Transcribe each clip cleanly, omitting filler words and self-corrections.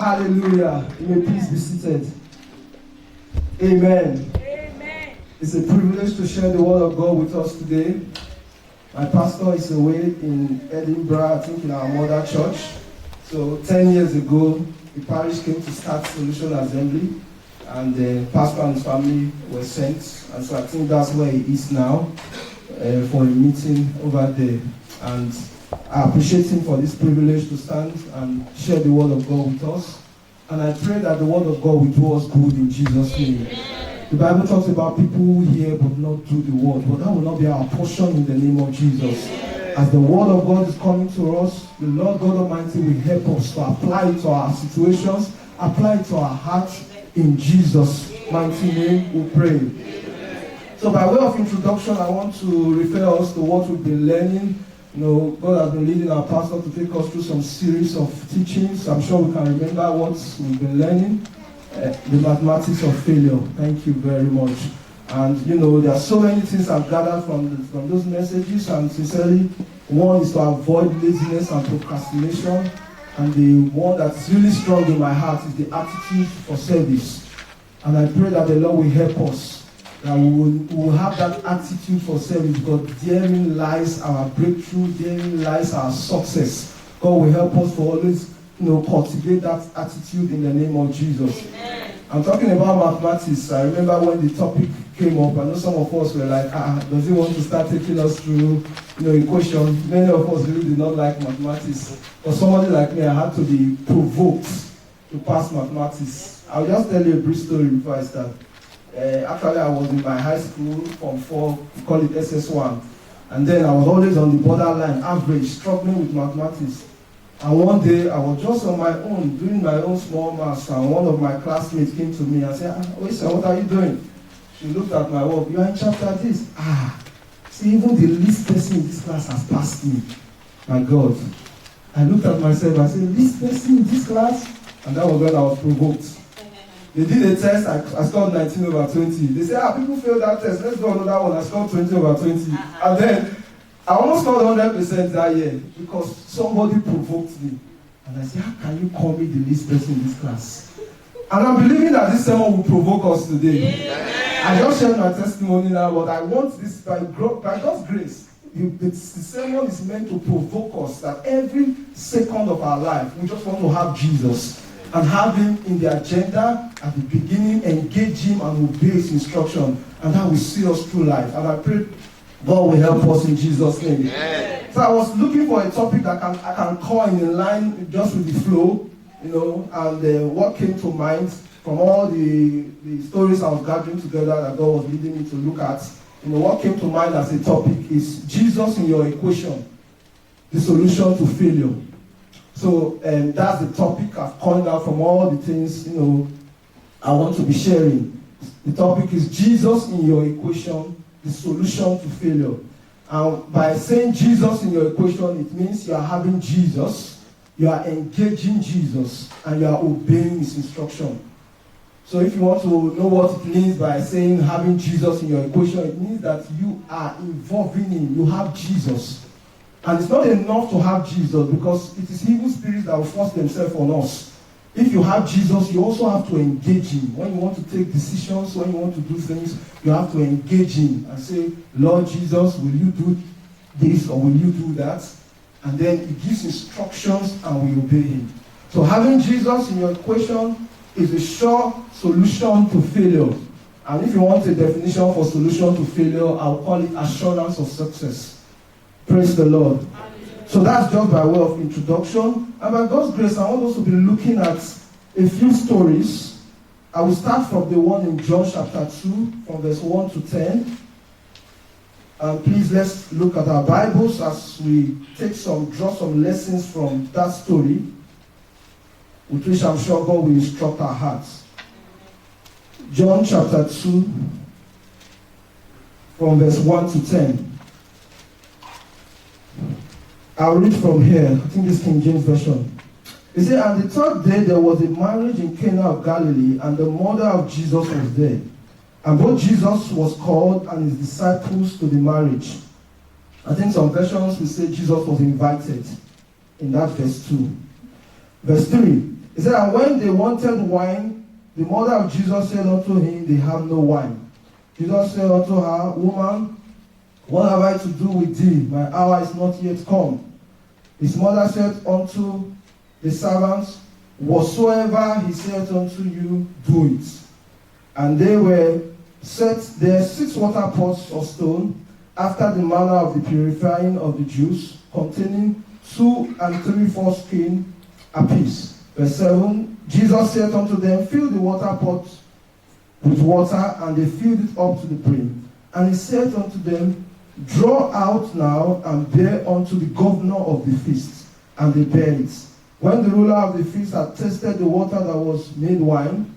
Hallelujah. You may please be seated. Amen. Amen. It's a privilege to share the word of God with us today. My pastor is away in Edinburgh, I think in our mother church. So 10 years ago, the parish came to start Solution Assembly, and the pastor and his family were sent. And so I think that's where he is now for a meeting over there. And I appreciate him for this privilege to stand and share the word of God with us. And I pray that the word of God will do us good in Jesus' name. The Bible talks about people who hear but not do the word, but that will not be our portion in the name of Jesus. As the word of God is coming to us, the Lord God Almighty will help us to apply it to our situations, apply it to our hearts. In Jesus' mighty name we pray. So by way of introduction, I want to refer us to what we've been learning. You know, God has been leading our pastor to take us through some series of teachings. I'm sure we can remember what we've been learning. The mathematics of failure. Thank you very much. And you know, there are so many things I've gathered from those messages, and sincerely, one is to avoid laziness and procrastination, and the one that's really strong in my heart is the attitude for service. And I pray that the Lord will help us, that we will have that attitude for service, because therein lies our breakthrough, therein lies our success. God will help us to always cultivate that attitude in the name of Jesus. Amen. I'm talking about mathematics. I remember when the topic came up, I know some of us were like, does he want to start taking us through, equation? Many of us really did not like mathematics. For somebody like me, I had to be provoked to pass mathematics. I'll just tell you a brief story before I start. Actually, I was in my high school from 4, we call it SS1. And then I was always on the borderline, average, struggling with mathematics. And one day, I was just on my own, doing my own small maths, and one of my classmates came to me and said, Oyisa, what are you doing? She looked at my work. You are in chapter this. See, even the least person in this class has passed me. My God. I looked at myself and said, least person in this class? And that was when I was provoked. They did a test, I scored 19 over 20. They said, people failed that test, let's do another one. I scored 20 over 20. And then, I almost scored 100% that year because somebody provoked me. And I said, how can you call me the least person in this class? And I'm believing that this sermon will provoke us today. Yeah. I just shared my testimony now, but I want this, by God's grace, the sermon is meant to provoke us that every second of our life, we just want to have Jesus and have him in the agenda at the beginning, engage him and obey his instruction. And that will see us through life. And I pray God will help us in Jesus' name. Amen. So I was looking for a topic that I can coin in line just with the flow, and what came to mind from all the stories I was gathering together that God was leading me to look at. What came to mind as a topic is Jesus in your equation, the solution to failure. So that's the topic I've coined out from all the things, I want to be sharing. The topic is Jesus in your equation, the solution to failure. And by saying Jesus in your equation, it means you are having Jesus, you are engaging Jesus, and you are obeying his instruction. So if you want to know what it means by saying having Jesus in your equation, it means that you are involving him, you have Jesus. And it's not enough to have Jesus, because it is evil spirits that will force themselves on us. If you have Jesus, you also have to engage him. When you want to take decisions, when you want to do things, you have to engage him and say, Lord Jesus, will you do this or will you do that? And then he gives instructions and we obey him. So having Jesus in your equation is a sure solution to failure. And if you want a definition for solution to failure, I'll call it assurance of success. Praise the Lord. So that's just by way of introduction. And by God's grace, I want us to be looking at a few stories. I will start from the one in John chapter 2, from verse 1 to 10. And please, let's look at our Bibles as we draw some lessons from that story, with which I'm sure God will instruct our hearts. John chapter 2, from verse 1 to 10. I'll read from here. I think this is King James Version. It says, and the third day there was a marriage in Cana of Galilee, and the mother of Jesus was there. And both Jesus was called and his disciples to the marriage. I think some versions will say Jesus was invited in that verse 2. Verse 3, He said, and when they wanted wine, the mother of Jesus said unto him, they have no wine. Jesus said unto her, woman, what have I to do with thee? My hour is not yet come. His mother said unto the servants, whatsoever he said unto you, do it. And they were set there 6 water pots of stone, after the manner of the purifying of the Jews, containing 2 and 3 foreskin apiece. Verse 7, Jesus said unto them, fill the water pots with water, and they filled it up to the brim. And he said unto them, draw out now, and bear unto the governor of the feast. And they bare it. When the ruler of the feast had tasted the water that was made wine,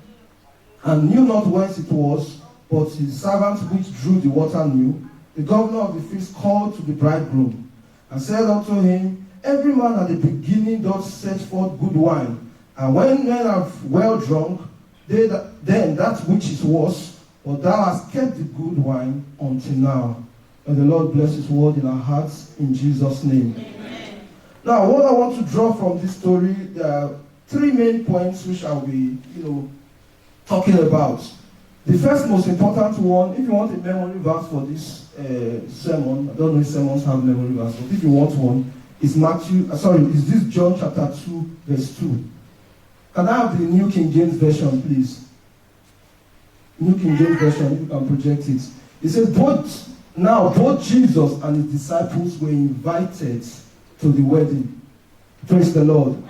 and knew not whence it was, but his servants which drew the water knew, the governor of the feast called to the bridegroom, and said unto him, every man at the beginning doth set forth good wine, and when men are well drunk, then that which is worse, but thou hast kept the good wine until now. And the Lord bless his word in our hearts, in Jesus' name. Amen. Now, what I want to draw from this story, there are 3 main points which I'll be, talking about. The first most important one, if you want a memory verse for this sermon, I don't know if sermons have memory verse, but if you want one, is is this John chapter 2, verse 2. Can I have the New King James Version, please? New King James Version, if you can project it. It says, both Jesus and his disciples were invited to the wedding. Praise the Lord.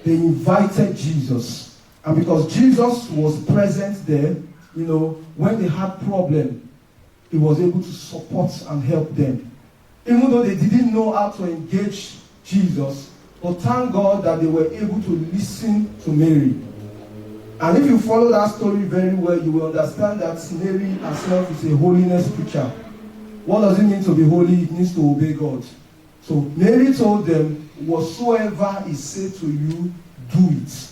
They invited Jesus. And because Jesus was present there, when they had problem, he was able to support and help them. Even though they didn't know how to engage Jesus, but thank God that they were able to listen to Mary. And if you follow that story very well, you will understand that Mary herself is a holiness preacher. What does it mean to be holy? It means to obey God. So Mary told them, whatsoever is said to you, do it.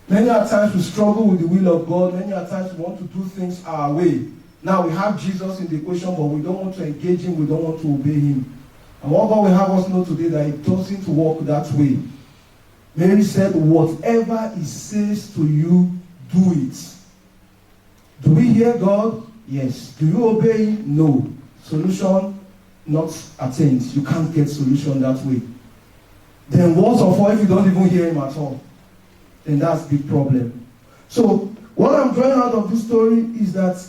Many a times we struggle with the will of God. Many a times we want to do things our way. Now we have Jesus in the equation, but we don't want to engage him. We don't want to obey him. And what God will have us know today, that it doesn't work that way. Mary said, whatever he says to you, do it. Do we hear God? Yes. Do you obey him? No. Solution not attained. You can't get solution that way. Then worse of all, if you don't even hear him at all, then that's a big problem. So what I'm drawing out of this story is that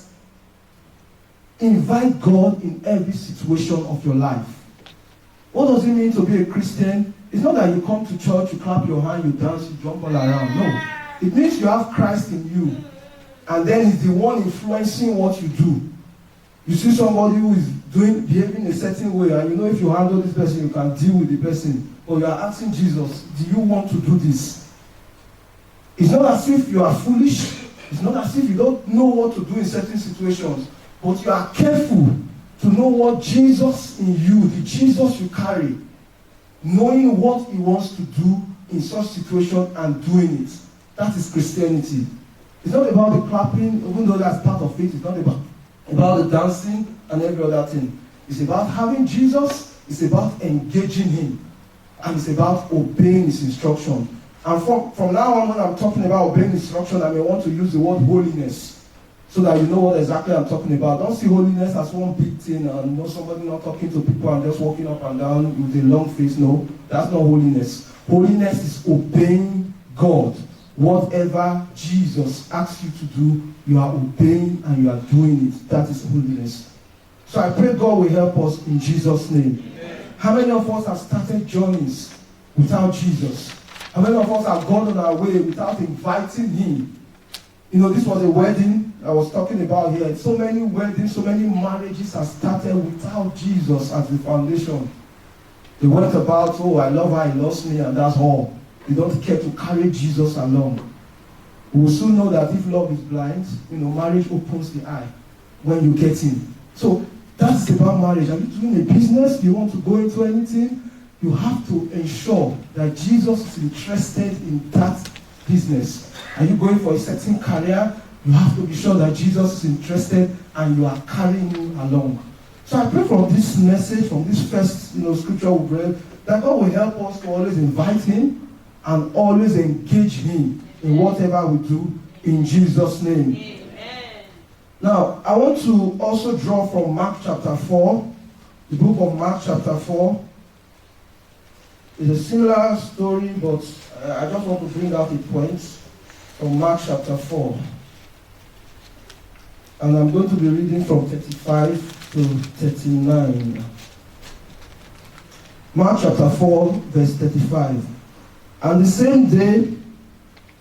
invite God in every situation of your life. What does it mean to be a Christian? It's not that you come to church, you clap your hand, you dance, you jump all around. No. It means you have Christ in you. And then he's the one influencing what you do. You see somebody who is behaving a certain way, and if you handle this person, you can deal with the person. But you are asking Jesus, do you want to do this? It's not as if you are foolish. It's not as if you don't know what to do in certain situations. But you are careful to know what Jesus in you, the Jesus you carry, knowing what he wants to do in such situation and doing it. That is Christianity. It's not about the clapping, even though that's part of it. It's not about the dancing and every other thing. It's about having Jesus. It's about engaging him. And it's about obeying his instruction. And from now on, when I'm talking about obeying instruction, I may want to use the word holiness, so that you know what exactly I'm talking about. Don't see holiness as one big thing and somebody not talking to people and just walking up and down with a long face. No, that's not holiness. Holiness is obeying God. Whatever Jesus asks you to do, you are obeying and you are doing it. That is holiness. So I pray God will help us in Jesus' name. Amen. How many of us have started journeys without Jesus? How many of us have gone on our way without inviting him? This was a wedding I was talking about here. So many weddings, so many marriages have started without Jesus as the foundation. They went about, I love her, he loves me, and that's all. They don't care to carry Jesus along. We will soon know that if love is blind, marriage opens the eye when you get in. So that's about marriage. Are you doing a business? Do you want to go into anything? You have to ensure that Jesus is interested in that business. Are you going for a certain career? You have to be sure that Jesus is interested and you are carrying him along. So I pray from this message, from this first scripture we read, that God will help us to always invite him, and always engage Him in whatever we do in Jesus' name. Amen. Now, I want to also draw from Mark chapter 4, the book of Mark chapter 4. It's a similar story, but I just want to bring out a point from Mark chapter 4. And I'm going to be reading from 35 to 39. Mark chapter 4, verse 35. And the same day,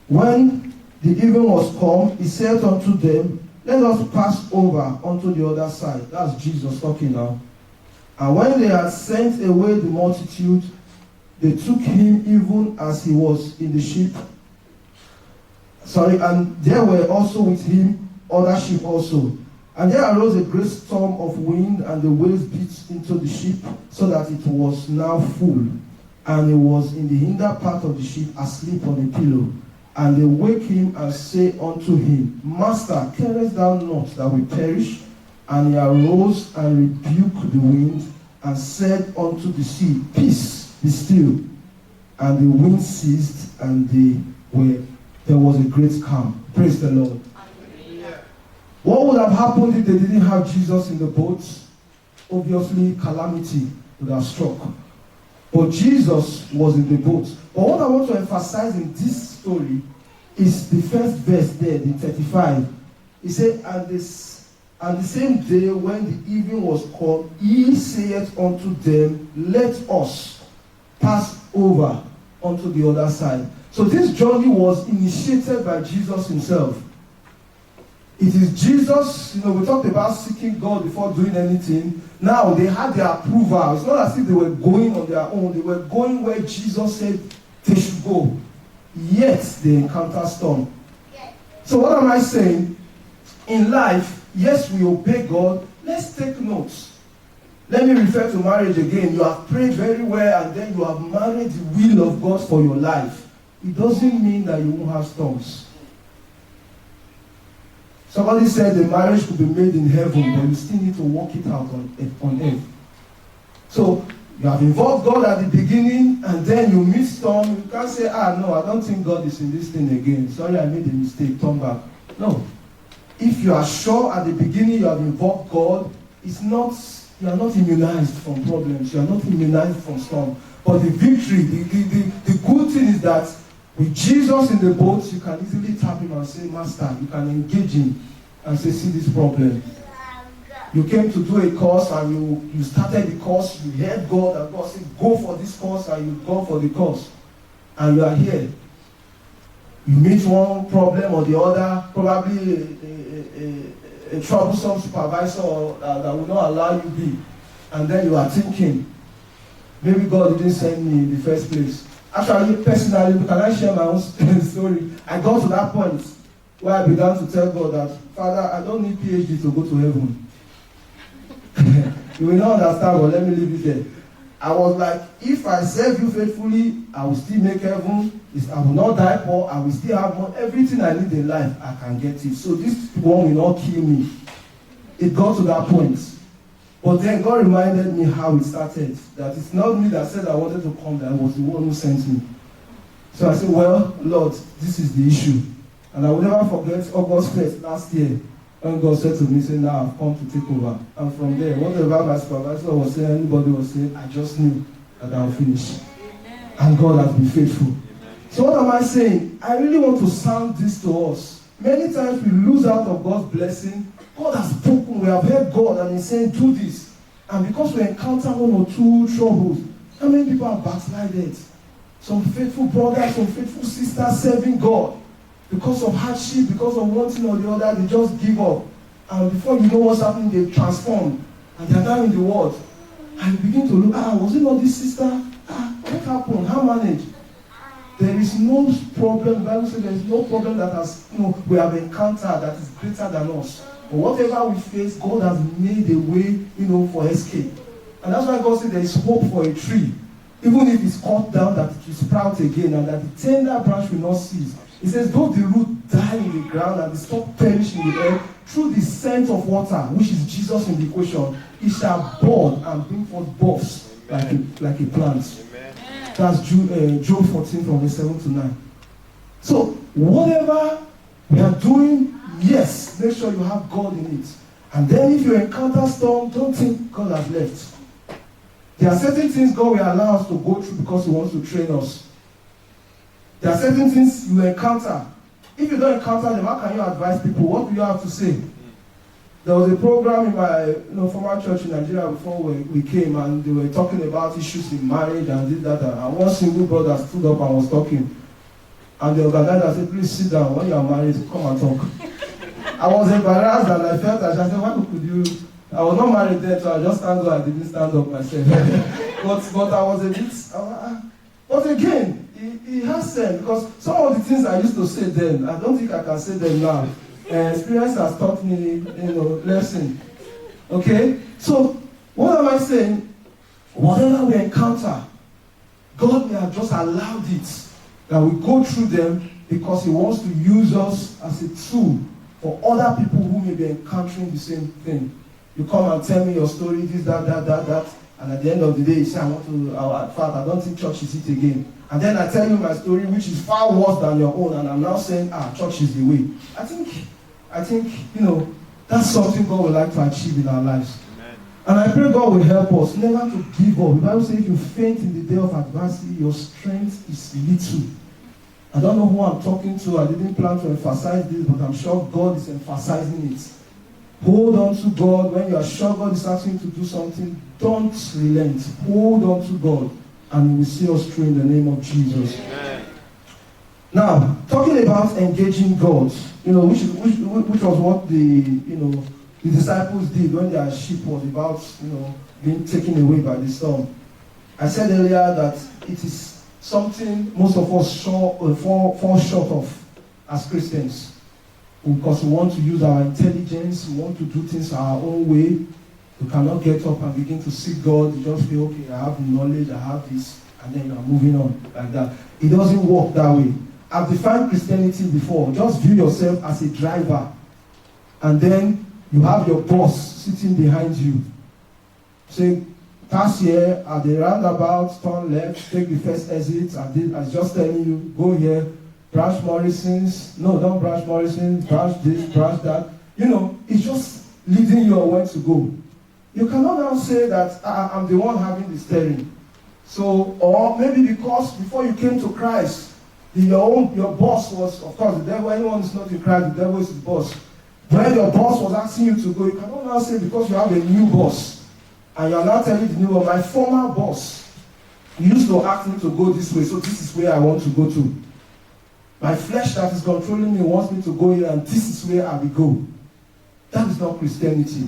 when the evening was come, he said unto them, let us pass over unto the other side. That's Jesus talking now. And when they had sent away the multitude, they took him even as he was in the ship. And there were also with him other sheep also. And there arose a great storm of wind, and the waves beat into the ship, so that it was now full. And he was in the hinder part of the ship, asleep on a pillow. And they wake him and say unto him, Master, carest thou not that we perish? And he arose and rebuked the wind, and said unto the sea, Peace, be still. And the wind ceased, and there was a great calm. Praise the Lord. What would have happened if they didn't have Jesus in the boat? Obviously, calamity would have struck. But Jesus was in the boat. But what I want to emphasize in this story is the first verse there, the 35. He said, and the same day when the evening was come, he saith unto them, let us pass over unto the other side. So this journey was initiated by Jesus himself. It is Jesus, we talked about seeking God before doing anything. Now they had their approval. It's not as if they were going on their own. They were going where Jesus said they should go. Yet they encounter storm. So what am I saying? In life, yes, we obey God. Let's take notes. Let me refer to marriage again. You have prayed very well and then you have married the will of God for your life. It doesn't mean that you won't have storms. Somebody said the marriage could be made in heaven, but you still need to work it out on earth. So you have involved God at the beginning, and then you meet storm. You can't say, no, I don't think God is in this thing again. Sorry, I made a mistake. Turn back. No. If you are sure at the beginning you have involved God, you are not immunized from problems. You are not immunized from storm. But the victory, the good thing is that with Jesus in the boat, you can easily tap him and say, Master, you can engage him and say, see this problem. You came to do a course and you started the course, you heard God and God said, go for this course, and you go for the course. And you are here. You meet one problem or the other, probably a troublesome supervisor that will not allow you be. And then you are thinking, maybe God didn't send me in the first place. Actually, personally, can I share my own story? I got to that point where I began to tell God that, Father, I don't need PhD to go to heaven. You will not understand, but let me leave it there. I was like, if I serve you faithfully, I will still make heaven. I will not die poor. I will still have more. Everything I need in life, I can get it. So this one will not kill me. It got to that point. But then God reminded me how it started. That it's not me that said I wanted to come, that I was the one who sent me. So I said, well, Lord, this is the issue. And I will never forget August 1st last year, when God said to me, say, now I've come to take over. And from there, whatever my supervisor was saying, anybody was saying, I just knew that I'll finish. Amen. And God has been faithful. Amen. So what am I saying? I really want to sound this to us. Many times we lose out of God's blessing. God has spoken, we have heard God and He's saying, do this. And because we encounter one or two troubles, how many people are backslided? Some faithful brothers, some faithful sisters serving God. Because of hardship, because of one thing or the other, they just give up. And before you know what's happening, they transform. And they're now in the world. And you begin to look, was it not this sister? What happened? How managed? There is no problem, the Bible says there is no problem that we have encountered that is greater than us. But whatever we face, God has made a way, for escape. And that's why God said there is hope for a tree. Even if it's cut down, that it will sprout again, and that the tender branch will not cease. He says, though the root die in the ground and the stalk perish in the air, through the scent of water, which is Jesus in the equation, it shall bud and bring forth buds like a plant. Amen. That's Job 14 from verse 7 to 9. So, whatever we are doing, yes, make sure you have God in it. And then if you encounter storm, don't think God has left. There are certain things God will allow us to go through because He wants to train us. There are certain things you encounter. If you don't encounter them, how can you advise people? What do you have to say? There was a program in my former church in Nigeria before we came, and they were talking about issues in marriage and this, that, and one single brother stood up and was talking. And the organizer said, please sit down. When you are married, come and talk. I was embarrassed and I felt that I said, why could you? I was not married then, so I just stand up. I didn't stand up myself. but I was a bit. But again, he has sense, because some of the things I used to say then, I don't think I can say them now. Experience has taught me, lesson. Okay? So, what am I saying? Whatever we encounter, God may have just allowed it, that we go through them, because He wants to use us as a tool for other people who may be encountering the same thing. You come and tell me your story, this, that, and at the end of the day, you say, in fact, I don't think church is it again. And then I tell you my story, which is far worse than your own, and I'm now saying, church is the way. I think, that's something God would like to achieve in our lives. Amen. And I pray God will help us never to give up. The Bible says if you faint in the day of adversity, your strength is little. I don't know who I'm talking to. I didn't plan to emphasize this, but I'm sure God is emphasizing it. Hold on to God. When you are sure God is asking you to do something, don't relent. Hold on to God, and He will see us through in the name of Jesus. Amen. Now, talking about engaging God, which was what the disciples did when their ship was about, being taken away by the storm. I said earlier that it is something most of us fall short of as Christians, because we want to use our intelligence, we want to do things our own way. We cannot get up and begin to seek God. You just feel, okay, I have the knowledge, I have this, and then you are moving on like that. It doesn't work that way. I've defined Christianity before. Just view yourself as a driver, and then you have your boss sitting behind you. Say, pass here at the roundabout, turn left, take the first exit. I was just telling you, go here, branch Morrison's. No, don't branch Morrison's, branch this, branch that. It's just leading you on where to go. You cannot now say that I'm the one having the steering. So, or maybe because before you came to Christ, your boss was, of course, the devil. Anyone who's not in Christ, the devil is his boss. When your boss was asking you to go, you cannot now say because you have a new boss, and you are now telling the new one, my former boss used to ask me to go this way, so this is where I want to go to. My flesh that is controlling me wants me to go here, and this is where I will go. That is not Christianity.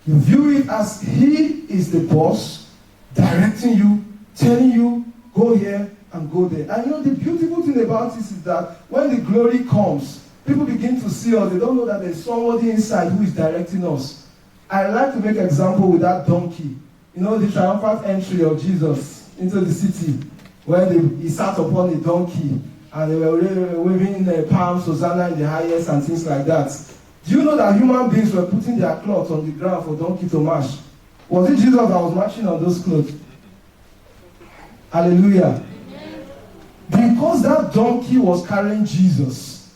You view it as He is the boss, directing you, telling you, go here and go there. And the beautiful thing about this is that when the glory comes, people begin to see us. They don't know that there's somebody inside who is directing us. I like to make an example with that donkey. The triumphant entry of Jesus into the city, where he sat upon a donkey, and they were waving palms, Hosanna in the highest, and things like that. Do you know that human beings were putting their cloths on the ground for donkey to march? Was it Jesus that was marching on those clothes? Hallelujah. Because that donkey was carrying Jesus,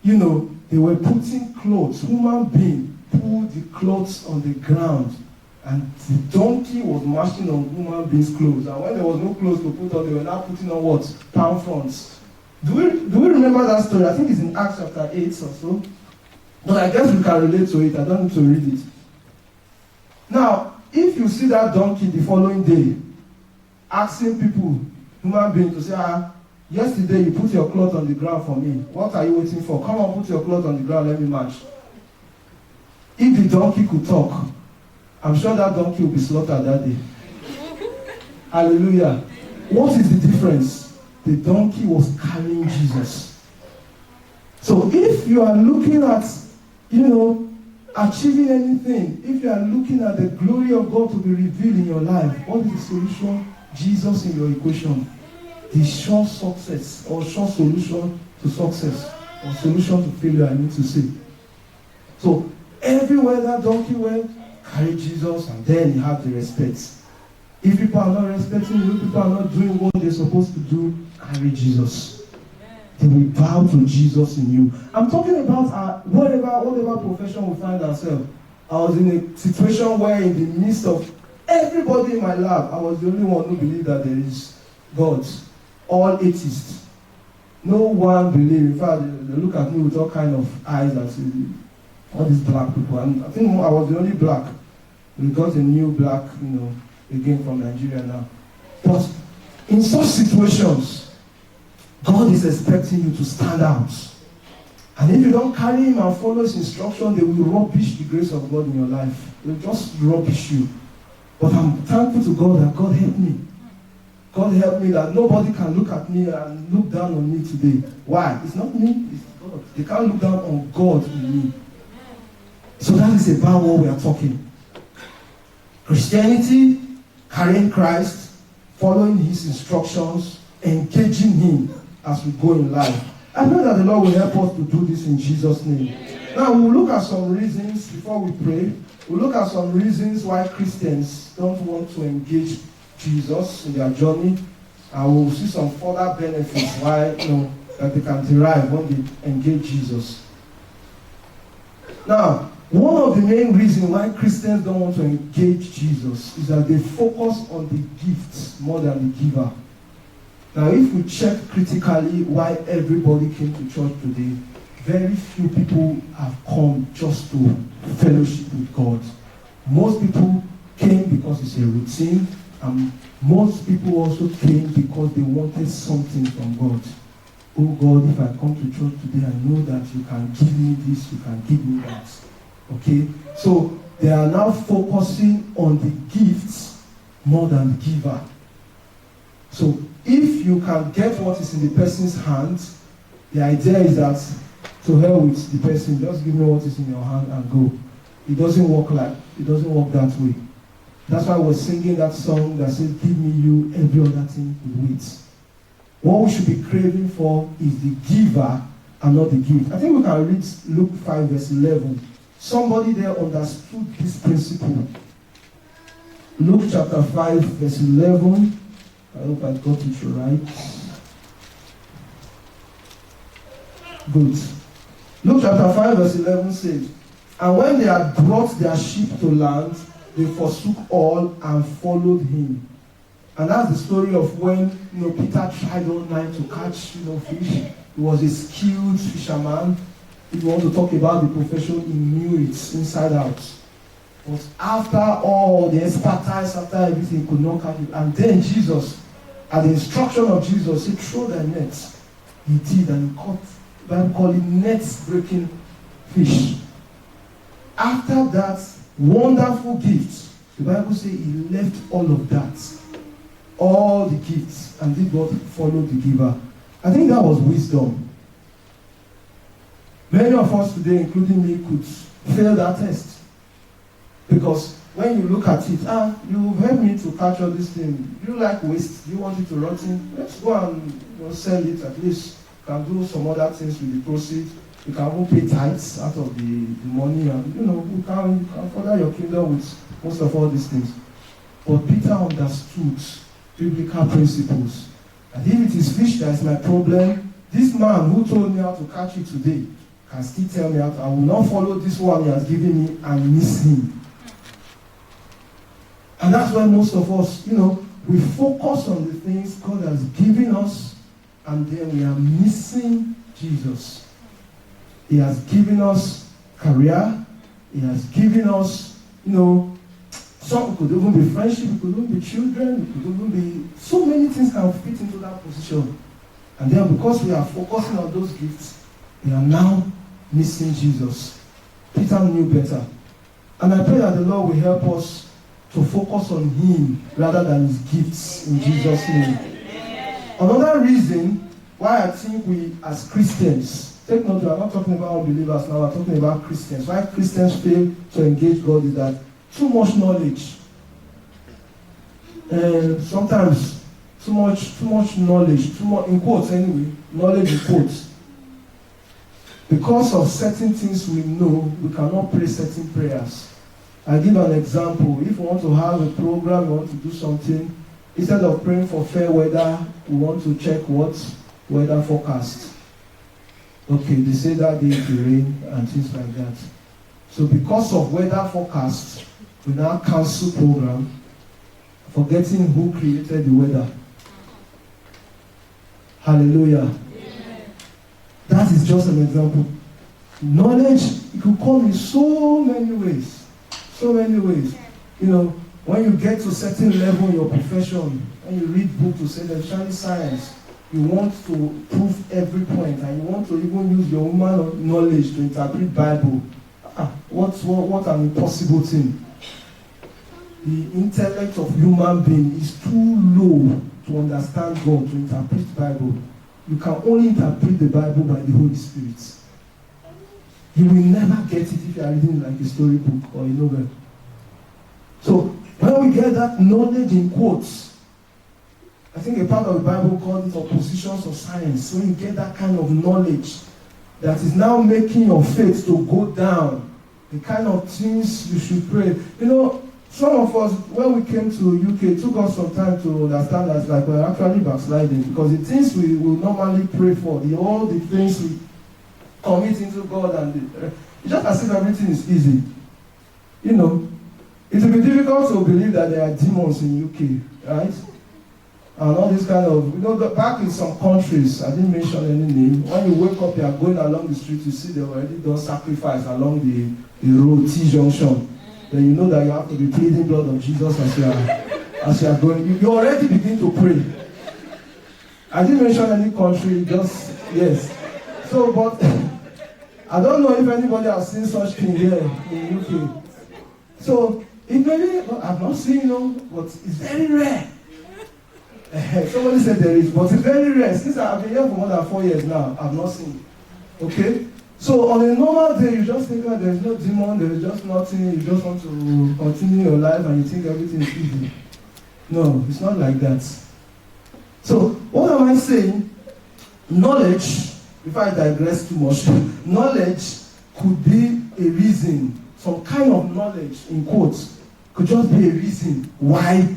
they were putting clothes. Human being put the clothes on the ground, and the donkey was marching on human beings' clothes. And when there was no clothes to put on, they were now putting on what? Palm fronts. Do we remember that story? I think it's in Acts chapter 8 or so. But I guess we can relate to it. I don't need to read it. Now, if you see that donkey the following day, asking people, human beings, to say, yesterday you put your cloth on the ground for me. What are you waiting for? Come on, put your cloth on the ground, let me march. If the donkey could talk, I'm sure that donkey will be slaughtered that day. Hallelujah. What is the difference? The donkey was carrying Jesus. So if you are looking at, achieving anything, if you are looking at the glory of God to be revealed in your life, what is the solution? Jesus in your equation. The sure success or sure solution to success or solution to failure, I need to say. So everywhere that donkey went, carry Jesus, and then he had the respect. If people are not respecting you, people are not doing what they're supposed to do, carry Jesus. They will bow to Jesus in you. I'm talking about whatever profession we find ourselves. I was in a situation where in the midst of everybody in my lab, I was the only one who believed that there is God. All atheists. No one believed. In fact, they look at me with all kind of eyes and say, all these black people. And I think I was the only black. We got a new black, again from Nigeria now. But in such situations, God is expecting you to stand out. And if you don't carry him and follow his instruction, they will rubbish the grace of God in your life. They'll just rubbish you. But I'm thankful to God that God helped me. God helped me that nobody can look at me and look down on me today. Why? It's not me, it's God. They can't look down on God in me. So that is about what we are talking. Christianity, carrying Christ, following his instructions, engaging him as we go in life. I pray that the Lord will help us to do this in Jesus' name. Now we'll look at some reasons before we pray. We'll look at some reasons why Christians don't want to engage Jesus in their journey. And we'll see some further benefits why that they can derive when they engage Jesus. Now, one of the main reasons why Christians don't want to engage Jesus is that they focus on the gifts more than the giver. Now, if we check critically why everybody came to church today, very few people have come just to fellowship with God. Most people came because it's a routine, and most people also came because they wanted something from God. Oh God, if I come to church today, I know that you can give me this, you can give me that. Okay? So, they are now focusing on the gifts more than the giver. So, if you can get what is in the person's hand, the idea is that to hell with the person, just give me what is in your hand and go. It doesn't work that way. That's why we're singing that song that says, give me you, every other thing will wait. What we should be craving for is the giver and not the gift. I think we can read Luke 5 verse 11. Somebody there understood this principle. Luke chapter 5 verse 11. I hope I got it right. Good. Luke chapter 5 verse 11 says, and when they had brought their ship to land, they forsook all and followed him. And that's the story of when Peter tried all night to catch fish. He was a skilled fisherman. If you want to talk about the profession, he knew it inside out. But after all the expertise, after everything, he could not catch it. And then Jesus, at the instruction of Jesus, said, throw the nets. He did, and he caught, the Bible called it nets-breaking fish. After that wonderful gift, the Bible says he left all of that, all the gifts, and did what? Followed the giver. I think that was wisdom. Many of us today, including me, could fail that test. Because when you look at it, you've helped me to catch all this thing. Do you like waste? Do you want it to rot in? Let's go and sell it. At least you can do some other things with the proceeds. You can even pay tithes out of the money, and you can further your kingdom with most of all these things. But Peter understood biblical principles. And if it is fish that is my problem, this man who told me how to catch it today can still tell me how to. I will not follow this one he has given me and miss him. And that's why most of us, we focus on the things God has given us, and then we are missing Jesus. He has given us career. He has given us, some could even be friendship, it could even be children, it could even be, so many things can fit into that position. And then because we are focusing on those gifts, we are now missing Jesus. Peter knew better. And I pray that the Lord will help us to focus on him rather than his gifts in Jesus' name. Another reason why I think we as Christians, take note, I'm not talking about unbelievers now, I'm talking about Christians. Why Christians fail to engage God is that too much knowledge. Sometimes too much knowledge, too much, in quotes anyway, knowledge in quotes. Because of certain things we know, we cannot pray certain prayers. I give an example. If we want to have a program, we want to do something, instead of praying for fair weather, we want to check what weather forecast. Okay, they say that day it will rain and things like that. So because of weather forecast, we now cancel program, forgetting who created the weather. Hallelujah. Yeah. That is just an example. Knowledge, it could come in so many ways. So many ways. You know, when you get to a certain level in your profession, when you read books to say that science, you want to prove every point, and you want to even use your human knowledge to interpret Bible. What an impossible thing. The intellect of human being is too low to understand God, to interpret Bible. You can only interpret the Bible by the Holy Spirit. You will never get it if you are reading like a storybook or a novel. So when we get that knowledge in quotes, I think a part of the Bible called it oppositions of science. When you get that kind of knowledge that is now making your faith to go down, the kind of things you should pray. You know, some of us, when we came to UK, it took us some time to understand that like we're actually backsliding, because the things we will normally pray for, all the things we commit into God, and it's just as if everything is easy. You know, it will be difficult to believe that there are demons in UK, right? And all this kind of, you know, back in some countries, I didn't mention any name, when you wake up, you are going along the street, you see they already done sacrifice along the road, T-junction. Then you know that you have to be pleading blood of Jesus as you are going. You already begin to pray. I didn't mention any country, just, yes. So, but I don't know if anybody has seen such thing here in UK. So, it maybe, I've not seen, you know, but it's very rare. Somebody said there is, but it's very rare. Since I've been here for more than 4 years now, I've not seen it. Okay? So on a normal day, you just think that there's no demon, there's just nothing, you just want to continue your life and you think everything is easy. No, it's not like that. So what am I saying? Knowledge, if I digress too much, knowledge could be a reason, some kind of knowledge, in quotes, could just be a reason why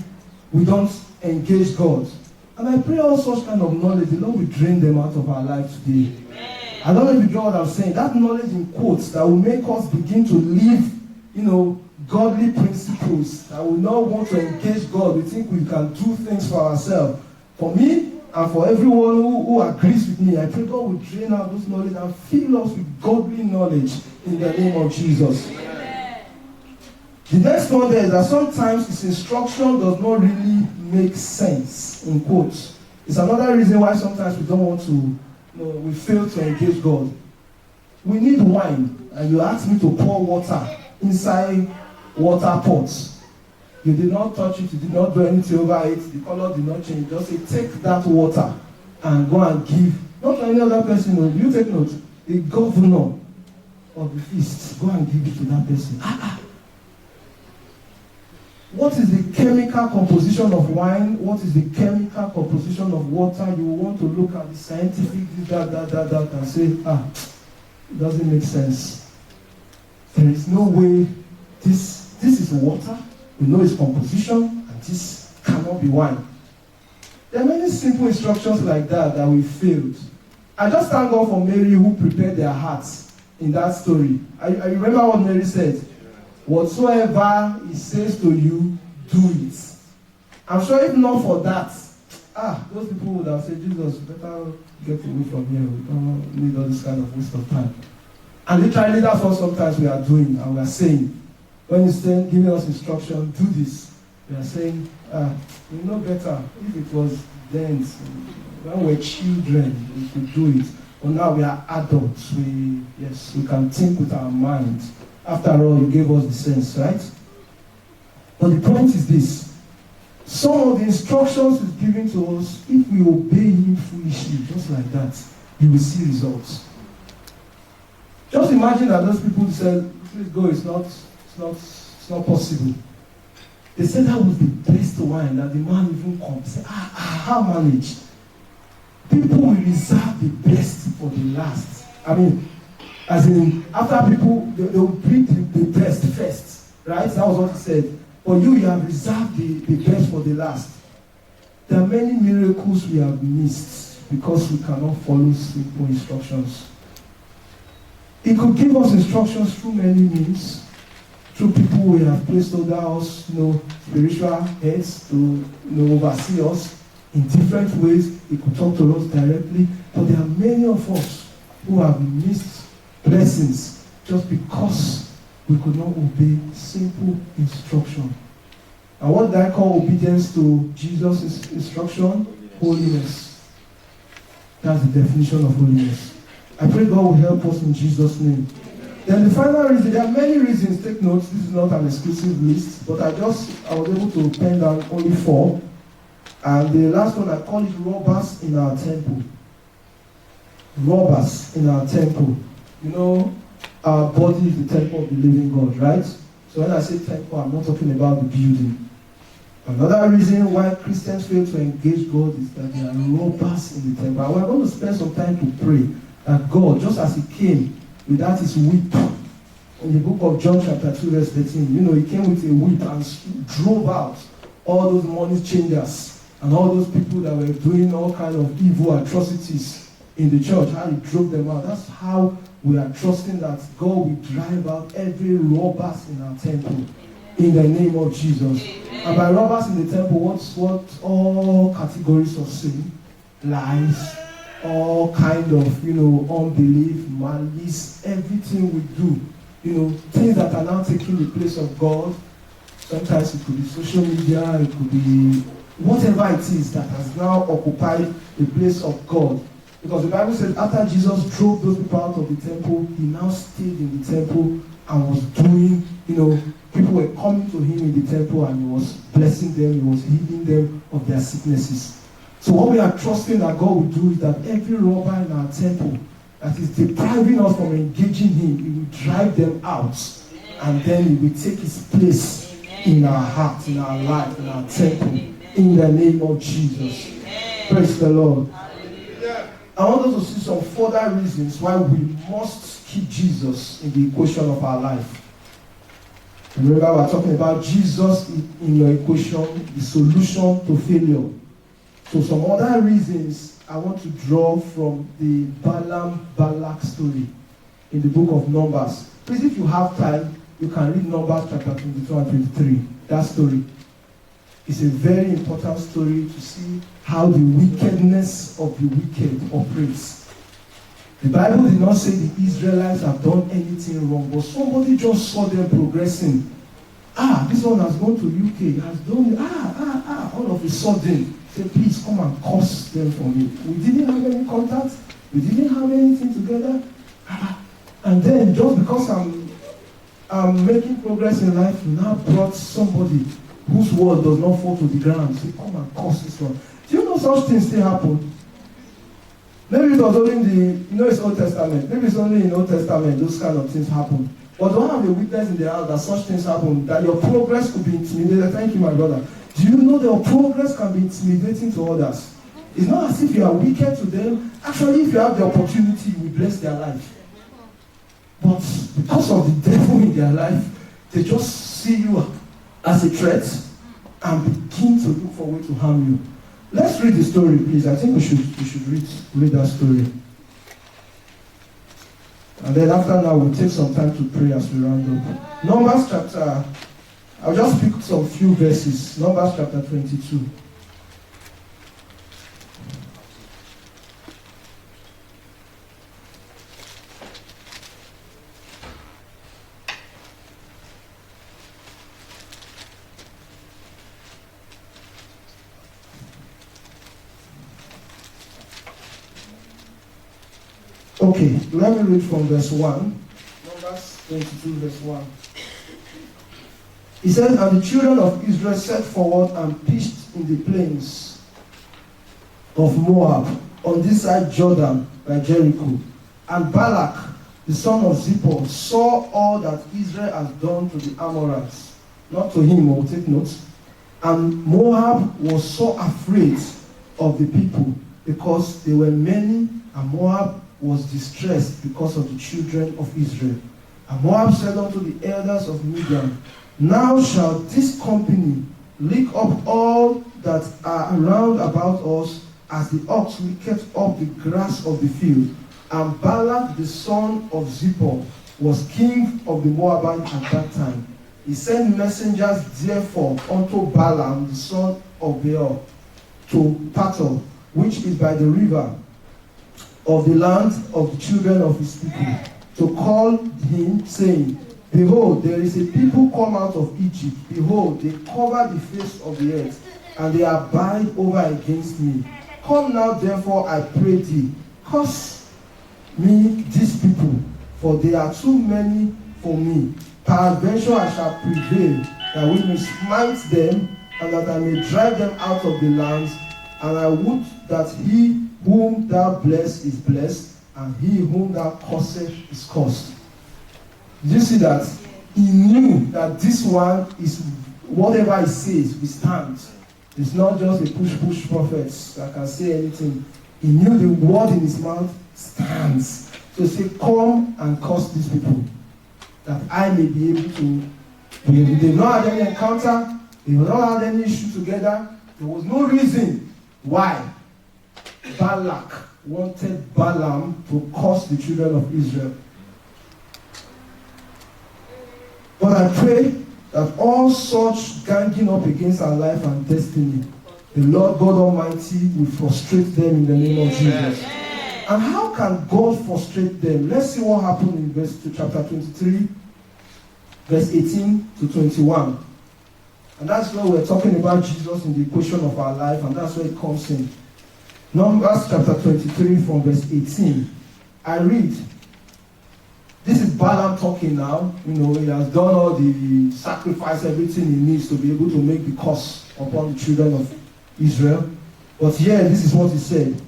we don't engage God. And I pray all such kind of knowledge, the Lord will drain them out of our life today. I don't know if you get what I'm saying. That knowledge in quotes that will make us begin to live, you know, godly principles, that will not want to engage God. We think we can do things for ourselves. For me, and for everyone who agrees with me, I pray God will drain out those knowledge and fill us with godly knowledge in the name of Jesus. Amen. The next one there is that sometimes this instruction does not really make sense, in quotes. It's another reason why sometimes we don't want to, we fail to engage God. We need wine, and you ask me to pour water inside water pots. You did not touch it, you did not do anything over it, the color did not change. Just say, take that water and go and give. Not any other person, you take note. The governor of the feast, go and give it to that person. What is the chemical composition of wine? What is the chemical composition of water? You want to look at the scientific, that, and say, it doesn't make sense. There is no way this is water. We know its composition, and this cannot be wine. There are many simple instructions like that we failed. I just thank God for Mary who prepared their hearts in that story. I remember what Mary said. Whatsoever he says to you, do it. I'm sure if not for that, those people would have said, Jesus, better get away from here. We don't need all this kind of waste of time. And literally that's what sometimes we are doing and we are saying. When he's saying, giving us instruction, do this. We are saying, we know better. If it was then, when we were children, we could do it. But now we are adults. We can think with our mind. After all, you gave us the sense, right? But the point is this. Some of the instructions he's giving to us, if we obey him foolishly, just like that, you will see results. Just imagine that those people said, please go, it's not possible. They said that was the best wine, that the man even come. Say, how manage? People will reserve the best for the last. I mean, as in, after people, they will bring the best first. Right? That was what he said. But you have reserved the best for the last. There are many miracles we have missed because we cannot follow simple instructions. He could give us instructions through many means, through people we have placed under us, spiritual heads to oversee us in different ways. He could talk to us directly. But there are many of us who have missed blessings just because we could not obey simple instruction. And what do I call obedience to Jesus' instruction? Holiness. That's the definition of holiness. I pray God will help us in Jesus' name. Then the final reason, there are many reasons, take notes, this is not an exclusive list, but I was able to pen down only 4. And the last one, I call it robbers in our temple. Robbers in our temple. Our body is the temple of the living God, right? So when I say temple, I'm not talking about the building. Another reason why Christians fail to engage God is that there are robbers in the temple. And we're going to spend some time to pray that God, just as he came without his whip, in the book of John chapter 2 verse 13, he came with a whip and drove out all those money changers and all those people that were doing all kinds of evil atrocities in the church, how he drove them out. That's how we are trusting that God will drive out every robbers in our temple in the name of Jesus. Amen. And by robbers in the temple, what all categories of sin, lies, all kind of unbelief, malice, everything we do, things that are now taking the place of God. Sometimes it could be social media, it could be whatever it is that has now occupied the place of God. Because the Bible says after Jesus drove those people out of the temple, he now stayed in the temple and was doing, people were coming to him in the temple and he was blessing them, he was healing them of their sicknesses. So what we are trusting that God will do is that every robber in our temple that is depriving us from engaging him, he will drive them out. And then he will take his place in our heart, in our life, in our temple, in the name of Jesus. Praise the Lord. I want us to see some further reasons why we must keep Jesus in the equation of our life. Remember, we're talking about Jesus in your equation, the solution to failure. So some other reasons I want to draw from the Balaam-Balak story in the book of Numbers. Please, if you have time, you can read Numbers chapter 22 and 23. That story. It's a very important story to see how the wickedness of the wicked operates. The Bible did not say the Israelites have done anything wrong, but somebody just saw them progressing. This one has gone to UK, has done all of a sudden, say, please come and curse them for me. We didn't have any contact, we didn't have anything together. And then just because I'm making progress in life, you now brought somebody whose word does not fall to the ground. Say, come and curse this one. Do you know such things still happen? Maybe it was only in it's Old Testament. Maybe it's only in Old Testament those kind of things happen. But don't have a witness in the house that such things happen, that your progress could be intimidated. Thank you, my brother. Do you know that your progress can be intimidating to others? It's not as if you are wicked to them. Actually, if you have the opportunity, you will bless their life. But because of the devil in their life, they just see you as a threat and begin to look for a way to harm you. Let's read the story, please. I think we should read that story. And then after now, we'll take some time to pray as we round up. Numbers chapter, I'll just pick some few verses. Numbers chapter 22. Okay, let me read from verse 1. Numbers 22, verse 1. He says, and the children of Israel set forward and pitched in the plains of Moab, on this side Jordan by Jericho. And Balak, the son of Zippor, saw all that Israel has done to the Amorites. Not to him, or take notes. And Moab was so afraid of the people because they were many, and Moab was distressed because of the children of Israel. And Moab said unto the elders of Midian, Now shall this company lick up all that are round about us, as the ox licketh up the grass of the field. And Balak the son of Zippor was king of the Moabites at that time. He sent messengers therefore unto Balaam the son of Beor to Pator, which is by the river of the land of the children of his people, to call him, saying, Behold, there is a people come out of Egypt. Behold, they cover the face of the earth, and they abide over against me. Come now, therefore, I pray thee, curse me these people, for they are too many for me. Peradventure I shall prevail, that we may smite them, and that I may drive them out of the lands. And I would that he whom thou bless is blessed, and he whom thou cursest is cursed. You see that? He knew that this one is, whatever he says, we stand. It's not just a push prophet that can say anything. He knew the word in his mouth stands. So he said, come and curse these people, that I may be able to. They've not had any encounter, they've not had any issue together. There was no reason why Balak wanted Balaam to curse the children of Israel. But I pray that all such ganging up against our life and destiny, the Lord God Almighty will frustrate them in the name of Jesus. And how can God frustrate them? Let's see what happened in chapter 23, verse 18 to 21. And that's where we're talking about Jesus in the equation of our life, and that's where it comes in. Numbers chapter 23 from verse 18. I read. This is Balaam talking now. You know, he has done all the sacrifice, everything he needs to be able to make the curse upon the children of Israel. But here, this is what he said.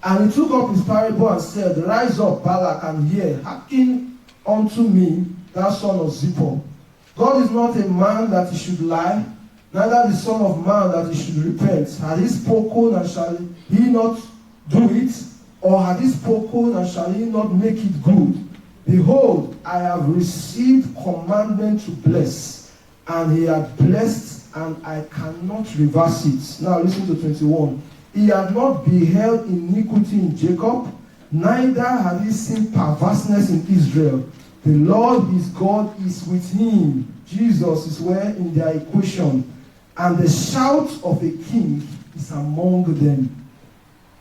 And he took up his parable and said, Rise up, Balak, and hear, hearken unto me, thou son of Zippor. God is not a man that he should lie, neither the son of man that he should repent. Had he spoken, and shall he not do it? Or had he spoken, and shall he not make it good? Behold, I have received commandment to bless, and he had blessed, and I cannot reverse it. Now listen to 21. He had not beheld iniquity in Jacob, neither had he seen perverseness in Israel. The Lord his God is with him. Jesus is where in their equation. And the shout of a king is among them.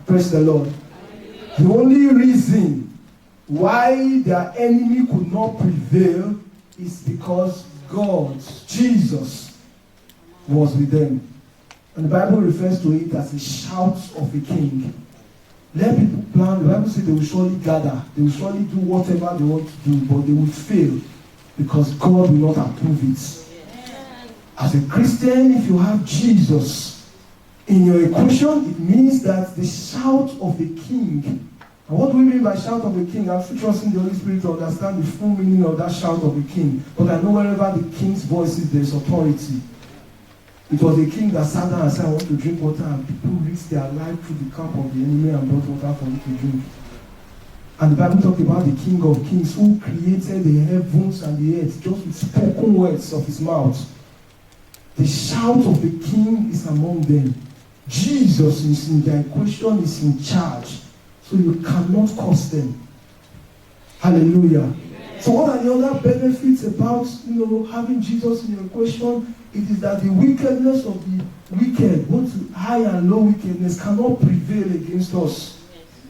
Praise the Lord. The only reason why their enemy could not prevail is because God, Jesus, was with them. And the Bible refers to it as a shout of a king. Let people plan. The Bible says they will surely gather. They will surely do whatever they want to do, but they will fail because God will not approve it. As a Christian, if you have Jesus in your equation, it means that the shout of a king. And what do we mean by shout of a king? I'm still trusting the Holy Spirit to understand the full meaning of that shout of a king. But I know wherever the king's voice is, there's authority. It was a king that sat down and said, I want to drink water, and people risked their life through the camp of the enemy and brought water for me to drink. And the Bible talks about the King of Kings who created the heavens and the earth just with spoken words of his mouth. The shout of the king is among them. Jesus is in their equation, is in charge. So you cannot curse them. Hallelujah. Amen. So what are the other benefits about having Jesus in your equation? It is that the wickedness of the wicked, both high and low wickedness, cannot prevail against us.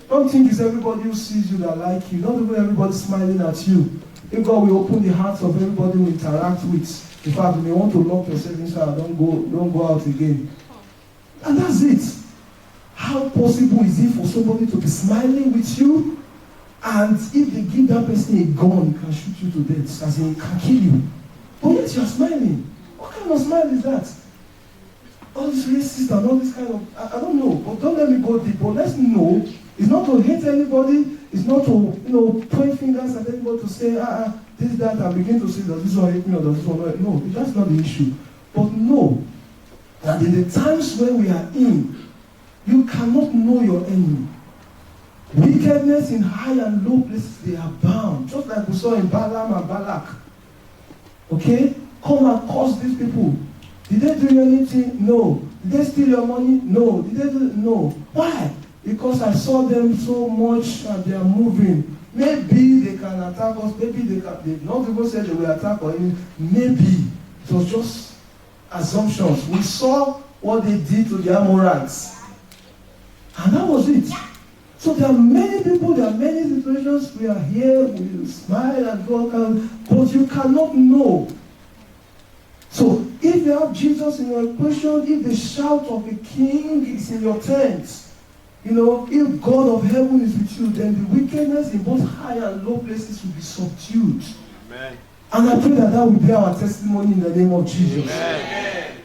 Don't think it's everybody who sees you that like you. Not even everybody smiling at you. If God will open the hearts of everybody who interact with. In fact, you may want to lock yourself inside, don't go out again. And that's it. How possible is it for somebody to be smiling with you, and if they give that person a gun, he can shoot you to death, as in, can kill you. But yet you're smiling. What kind of smile is that? All this racist and all this kind of, I don't know, but don't let me go deep. But let's know, it's not to hate anybody, it's not to point fingers at anybody to say, this, that, and begin to say, does this one hate me or does this one not? No, that's not the issue. But know that in the times where we are in, you cannot know your enemy. Wickedness in high and low places, they are bound. Just like we saw in Balaam and Balak. Okay? come and curse these people. Did they do anything? No. Did they steal your money? No. Did they do? No. Why? Because I saw them so much and they are moving. Maybe they can attack us. Maybe they can. They've not even said they will attack or anything. Maybe. It was just assumptions. We saw what they did to the Amorites. And that was it. So there are many people, there are many situations. We are here, we smile and go on, but you cannot know. So if you have Jesus in your equation, if the shout of the king is in your tent, if God of heaven is with you, then the wickedness in both high and low places will be subdued. Amen. And I pray that will be our testimony in the name of Jesus. Amen.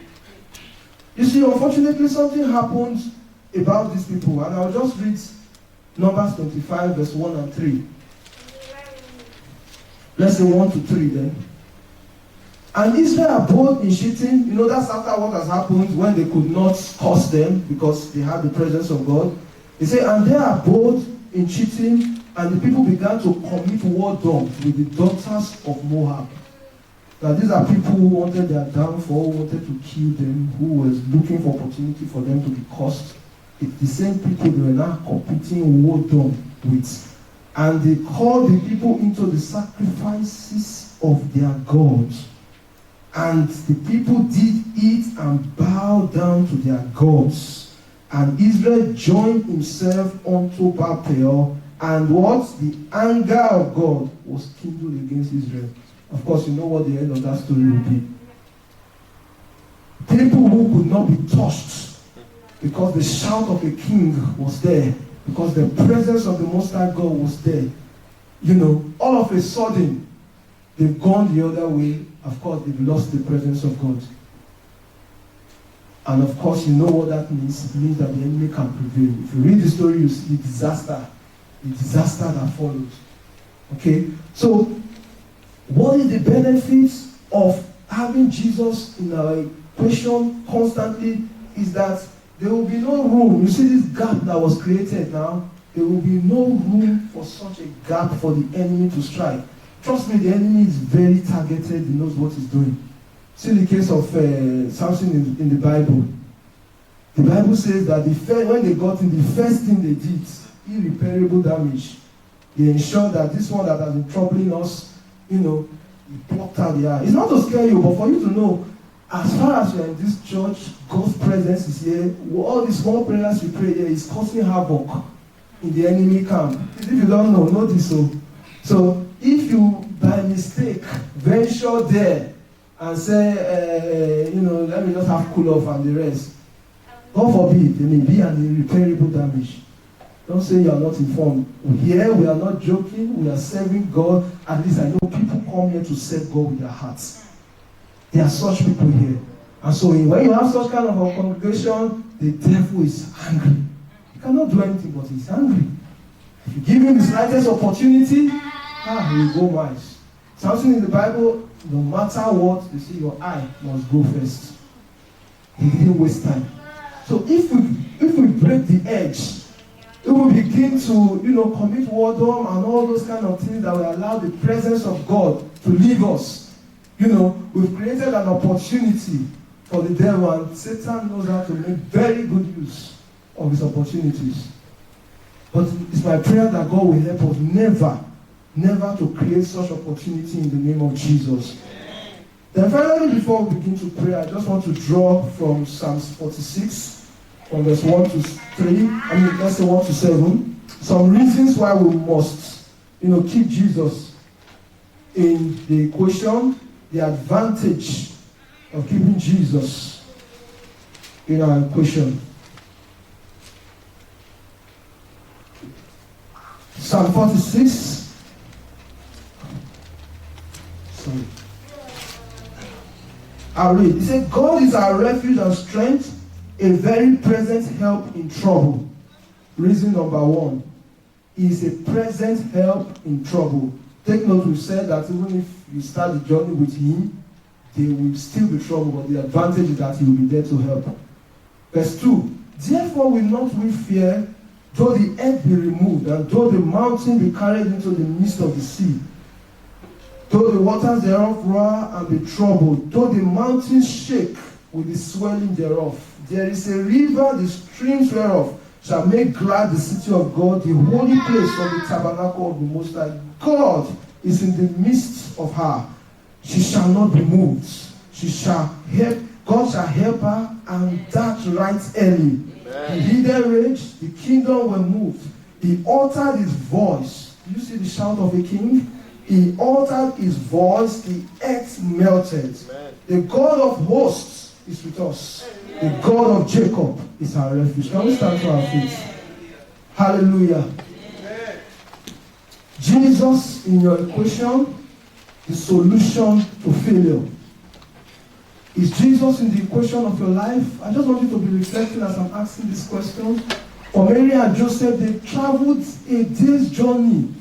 You see, unfortunately, something happened about these people, and I'll just read Numbers 25, verse 1 and 3. Let's say 1 to 3 then. And Israel abode in Shittim. That's after what has happened when they could not curse them because they had the presence of God. He said, and they abode in Shittim, and the people began to commit whoredom with the daughters of Moab. Now these are people who wanted their downfall, who wanted to kill them, who was looking for opportunity for them to be cursed. It's the same people they were now competing whoredom with. And they called the people into the sacrifices of their gods. And the people did eat and bow down to their gods. And Israel joined himself unto Baal, and what? The anger of God was kindled against Israel. Of course, you know what the end of that story will be. People who could not be touched because the shout of the king was there, because the presence of the Most High God was there. All of a sudden, they've gone the other way. Of course, they've lost the presence of God. And of course, you know what that means. It means that the enemy can prevail. If you read the story, you see the disaster that followed. Okay? So, what is the benefits of having Jesus in our equation constantly is that there will be no room. You see this gap that was created now? There will be no room for such a gap for the enemy to strike. Trust me, the enemy is very targeted. He knows what he's doing. See the case of Samson in the Bible. The Bible says that when they got in, the first thing they did, irreparable damage. They ensured that this one that has been troubling us, he plucked out the eye. It's not to scare you, but for you to know, as far as you're in this church, God's presence is here. All these small prayers we pray here is causing havoc in the enemy camp. If you don't know this. So if you, by mistake, venture there and say, let me not have cool off and the rest, God forbid, there may be an irreparable damage. Don't say you are not informed. Here, we are not joking. We are serving God. At least I know people come here to serve God with their hearts. There are such people here. And so when you have such kind of a congregation, the devil is angry. He cannot do anything, but he's angry. If you give him the slightest opportunity, he will go mad. Something in the Bible, no matter what, you see, your eye must go first. He didn't waste time. So if we break the edge, it will begin to, commit whoredom and all those kind of things that will allow the presence of God to leave us. We've created an opportunity for the devil, and Satan knows how to make very good use of his opportunities. But it's my prayer that God will help us never to create such opportunity in the name of Jesus. Then finally, before we begin to pray, I just want to draw from Psalms 46, from verse 1 to 3, let's say 1 to 7, some reasons why we must, keep Jesus in the equation, the advantage of keeping Jesus in our equation. Psalm 46. Sorry. I'll read. It says, God is our refuge and strength, a very present help in trouble. Reason number 1. He is a present help in trouble. Take note, we said that even if you start the journey with him, there will still be trouble, but the advantage is that he will be there to help. Verse 2. Therefore will not we fear, though the earth be removed, and though the mountain be carried into the midst of the sea. Though the waters thereof roar and be troubled, though the mountains shake with the swelling thereof, there is a river, the streams whereof shall make glad the city of God, the holy place of the tabernacle of the Most High. God is in the midst of her. She shall not be moved. She shall help. God shall help her, and that right early. Amen. The hidden rage, the kingdom were moved. He altered his voice. Do you see the shout of a king? He altered his voice. The earth melted. Amen. The God of hosts is with us. Amen. The God of Jacob is our refuge. Can we stand to our feet? Hallelujah. Amen. Jesus in your equation, the solution to failure. Is Jesus in the equation of your life? I just want you to be reflecting as I'm asking this question. For Mary and Joseph, they traveled a day's journey.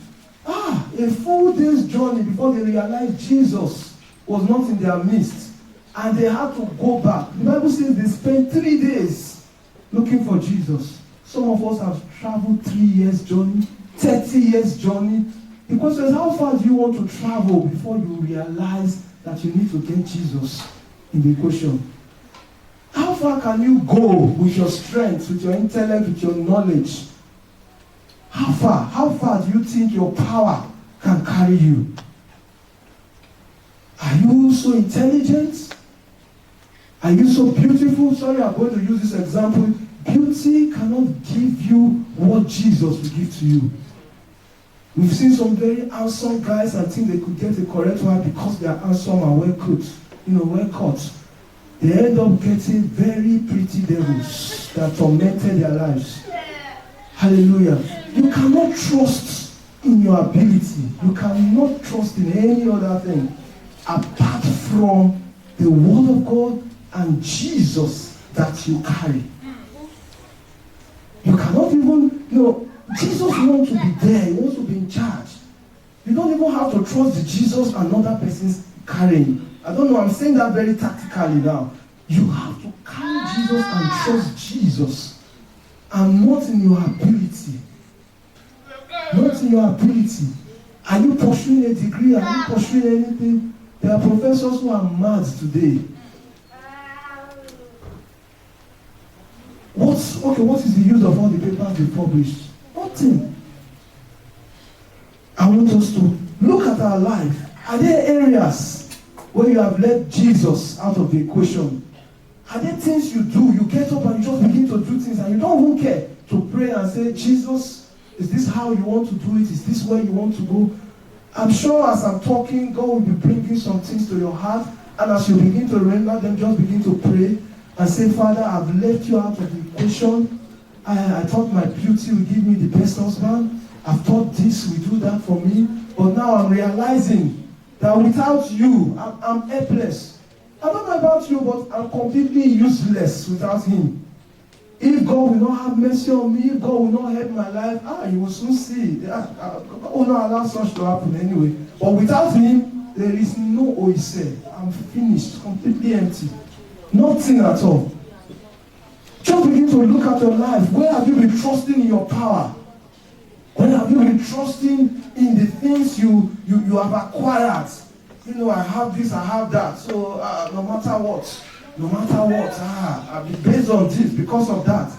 A full day's journey before they realized Jesus was not in their midst. And they had to go back. The Bible says they spent 3 days looking for Jesus. Some of us have traveled 3 years journey, 30 years journey. The question is, how far do you want to travel before you realize that you need to get Jesus in the equation? How far can you go with your strength, with your intellect, with your knowledge? How far do you think your power can carry you? Are you so intelligent? Are you so beautiful? Sorry, I'm going to use this example. Beauty cannot give you what Jesus will give to you. We've seen some very handsome guys and think they could get a correct wife because they are handsome and well cut. They end up getting very pretty devils that tormented their lives. Hallelujah. You cannot trust in your ability. You cannot trust in any other thing apart from the Word of God and Jesus that you carry. You cannot even, Jesus wants to be there. He wants to be in charge. You don't even have to trust the Jesus another person's carrying. I don't know, I'm saying that very tactically now. You have to carry Jesus and trust Jesus. And not in your ability. Not in your ability. Are you pursuing a degree? Are you pursuing anything? There are professors who are mad today. What is the use of all the papers they published? Nothing. I want us to look at our life. Are there areas where you have let Jesus out of the equation? Are there things you do? You get up and you just begin to do things and you don't even care to pray and say, Jesus, is this how you want to do it? Is this where you want to go? I'm sure as I'm talking, God will be bringing some things to your heart. And as you begin to remember them, just begin to pray and say, Father, I've left you out of the equation. I thought my beauty will give me the best husband. I thought this will do that for me. But now I'm realizing that without you, I'm helpless. I don't know about you, but I'm completely useless without him. If God will not have mercy on me, if God will not help my life, you will soon see. God will not allow such to happen anyway. But without him, there is no oise. I'm finished, completely empty. Nothing at all. Just begin to look at your life. Where have you been trusting in your power? Where have you been trusting in the things you have acquired? I have this, I have that. So no matter what, I'll be based on this because of that.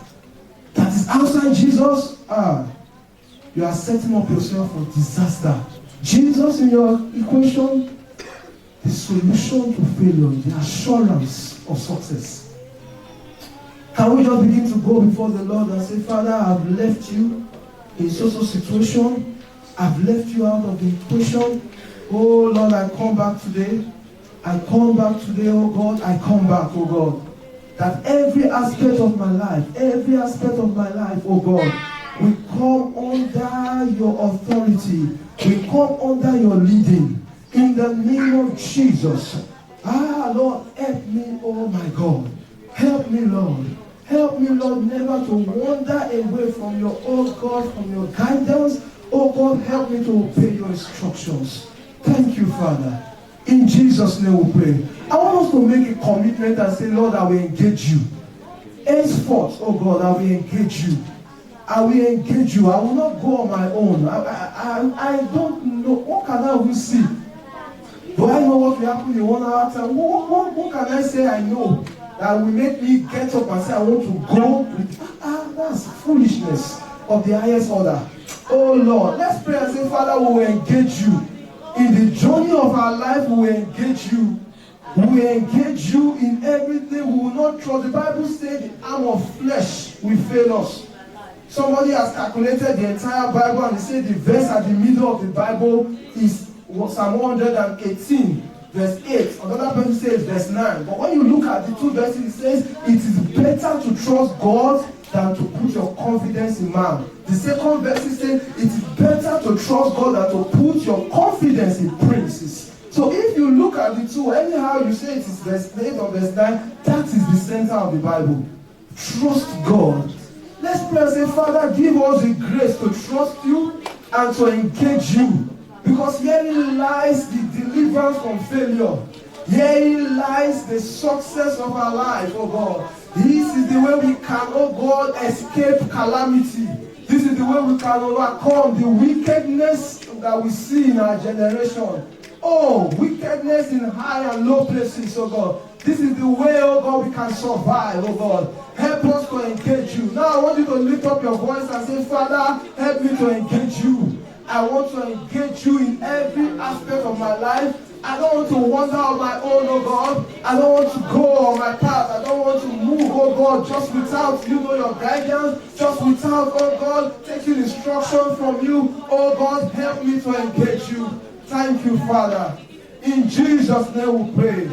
That is outside Jesus. You are setting up yourself for disaster. Jesus in your equation, the solution to failure, the assurance of success. Can we just begin to go before the Lord and say, Father, I've left you in such a situation. I've left you out of the equation. Oh Lord, I come back today. I come back today, oh God. I come back, oh God. That every aspect of my life, oh God, we come under your authority. We come under your leading. In the name of Jesus. Lord, help me, oh my God. Help me, Lord. Help me, Lord, never to wander away from your, oh God, from your guidance. Oh God, help me to obey your instructions. Thank you, Father. In Jesus' name we pray. I want us to make a commitment and say, Lord, I will engage you. Henceforth, oh God, I will engage you. I will engage you. I will not go on my own. I don't know. What can I even see? I know what will happen in 1 hour time? What can I say I know that will make me get up and say I want to go? That's foolishness of the highest order. Oh Lord, let's pray and say, Father, we will engage you. In the journey of our life, we will engage you. We will engage you in everything. We will not trust. The Bible says the arm of flesh will fail us. Somebody has calculated the entire Bible and they say the verse at the middle of the Bible is Psalm 118, verse 8. Another person says verse 9. But when you look at the two verses, it says it is better to trust God than to put your confidence in man. The second verse says it is better to trust God than to put your confidence in princes. So if you look at the two, anyhow you say it is verse 8 or verse 9, that is the center of the Bible. Trust God. Let's pray and say, Father, give us the grace to trust you and to engage you. Because herein lies the deliverance from failure. Herein lies the success of our life, oh God. This is the way we can, oh God, escape calamity. This is the way we can overcome the wickedness that we see in our generation. Oh, wickedness in high and low places, oh God. This is the way, oh God, we can survive, oh God. Help us to engage you. Now I want you to lift up your voice and say, Father, help me to engage you. I want to engage you in every aspect of my life. I don't want to wander on my own, oh God. I don't want to go on my path. I don't want to move, oh God, just without, your guidance, just without, oh God, taking instruction from you. Oh God, help me to engage you. Thank you, Father. In Jesus' name we pray.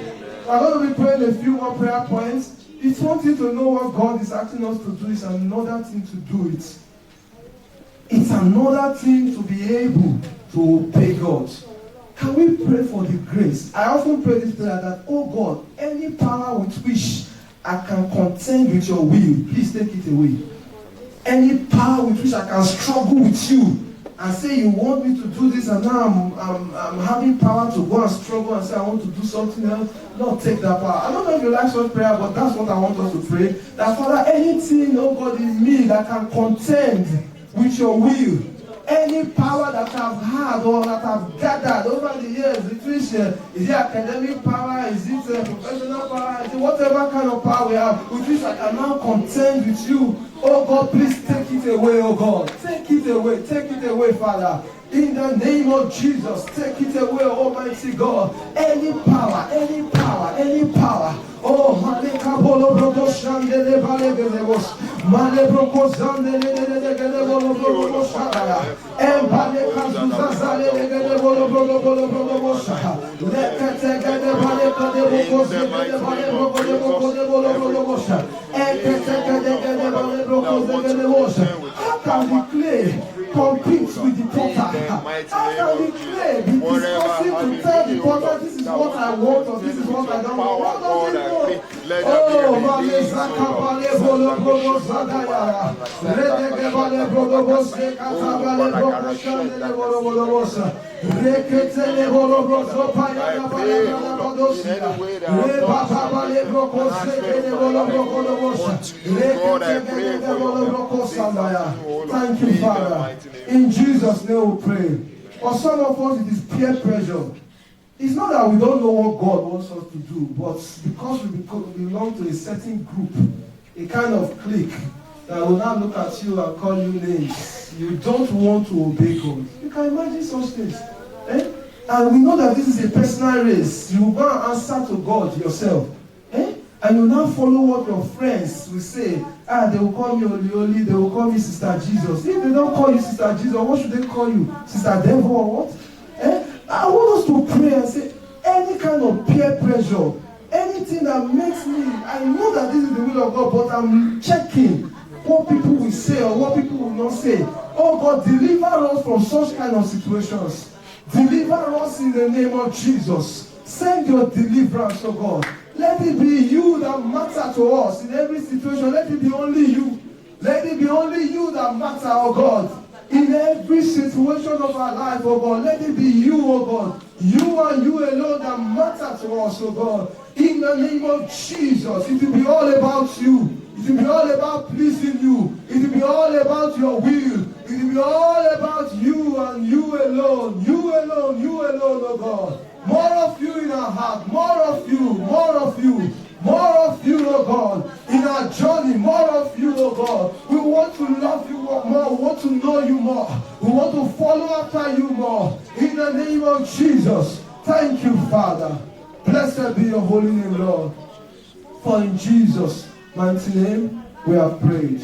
I'm going to be praying a few more prayer points. It's one thing to know what God is asking us to do. It's another thing to do it. It's another thing to be able to obey God. Can we pray for the grace? I often pray this prayer that, oh God, any power with which I can contend with your will, please take it away. Any power with which I can struggle with you and say you want me to do this and now I'm having power to go and struggle and say I want to do something else, Lord, take that power. I don't know if you like such prayer, but that's what I want us to pray. That Father, anything, oh God, in me that can contend with your will, any power that I've had or that I've gathered over the years, is it academic power, is it professional power, is it whatever kind of power we have, with which I can now contend with you. Oh God, please take it away, oh God. Take it away, Father. In the name of Jesus, take it away, Almighty God. Any power. Oh, Maleka Bolo Broko Shandele Valegelevos, Malebroko Zandele Bolo Broko Shadaya, and Baleka Zuzazale Bolo Broko Shadaya, Lekatega Baleka de Boko Zele Bolo Broko Shadaya, and Ketega de Bolo Broko Shadaya. How can we play? Compete with the potter. How can we clay be discussing to tell the potter this is what I want or this is what I don't want? What does it know? Oh, Male Zaka Bale Bolo Brogo Zadaya, Redege Bale Brogo Bose, Katabale Brogo Shandele Bolo Bolo Bosa, Reketele Bolo Brogo Paya Bale Brogo Dosia, Rebaba Bale Brogo Sekele Bolo Brogo Bosa, Reketele Bolo Brogo Sandaya. Thank you, Father. In Jesus' name we pray. For some of us, it is peer pressure. It's not that we don't know what God wants us to do, but because we belong to a certain group, a kind of clique, that will now look at you and call you names. You don't want to obey God. You can imagine such things. Eh? And we know that this is a personal race. You will go and answer to God yourself. Eh? And you now follow what your friends will say. They will call me Oli, they will call me Sister Jesus. If they don't call you Sister Jesus, what should they call you? Sister Devil or what? I want us to pray and say, any kind of peer pressure, anything that makes me, I know that this is the will of God, but I'm checking what people will say or what people will not say. Oh God, deliver us from such kind of situations. Deliver us in the name of Jesus. Send your deliverance, oh God. Let it be you that matter to us in every situation. Let it be only you. Let it be only you that matter, oh God. In every situation of our life, oh God, let it be you, oh God. You and you alone that matter to us, oh God. In the name of Jesus, it will be all about you. It will be all about pleasing you. It will be all about your will. It will be all about you and you alone. You alone, oh God. More of you Jesus. Thank you, Father. Blessed be your holy name, Lord. For in Jesus' mighty name we have prayed.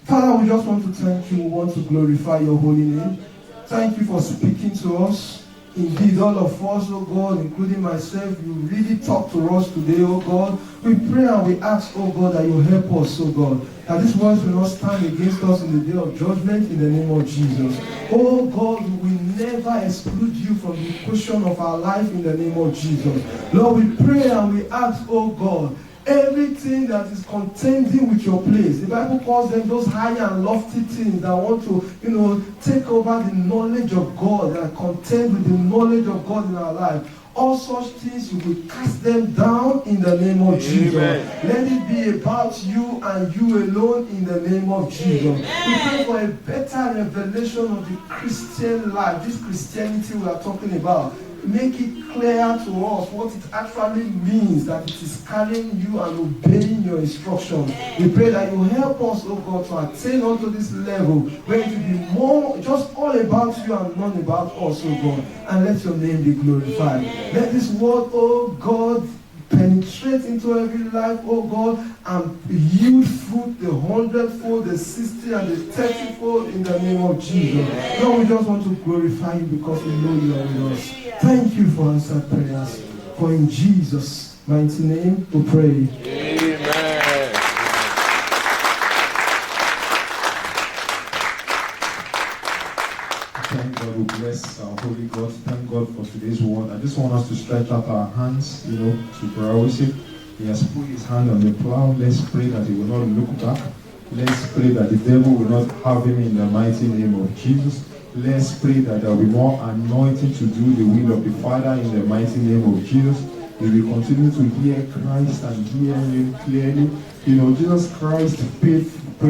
Father, we just want to thank you. We want to glorify your holy name. Thank you for speaking to us. Indeed, all of us, oh God, including myself, you really talk to us today, oh God. We pray and we ask, oh God, that you help us, oh God, that these words will not stand against us in the day of judgment in the name of Jesus. Oh God, we will never exclude you from the equation of our life in the name of Jesus. Lord, we pray and we ask, oh God, everything that is contending with your place. The Bible calls them those high and lofty things that want to, take over the knowledge of God and contend with the knowledge of God in our life. All such things, you will cast them down in the name of Jesus. Let it be about you and you alone in the name of Jesus. We pray for a better revelation of the Christian life, this Christianity we are talking about. Make it clear to us what it actually means, that it is carrying you and obeying your instructions. We pray that you help us, oh God, to attain unto this level where it will be more just all about you and none about us, oh God. And let your name be glorified. Let this word, oh God, penetrate into every life, oh God, and yield fruit, the 100-fold, the 60 and the 30-fold in the name of Jesus. Lord, we just want to glorify you because we know you are with us. Thank you for answered prayers. For in Jesus' mighty name we pray. Amen. Thank God, we bless our holy God. Thank God for today's word. I just want us to stretch out our hands, to prayer worship. He has put his hand on the plow. Let's pray that he will not look back. Let's pray that the devil will not have him in the mighty name of Jesus. Let's pray that there will be more anointing to do the will of the Father in the mighty name of Jesus. We will continue to hear Christ and hear him clearly. Jesus Christ prayed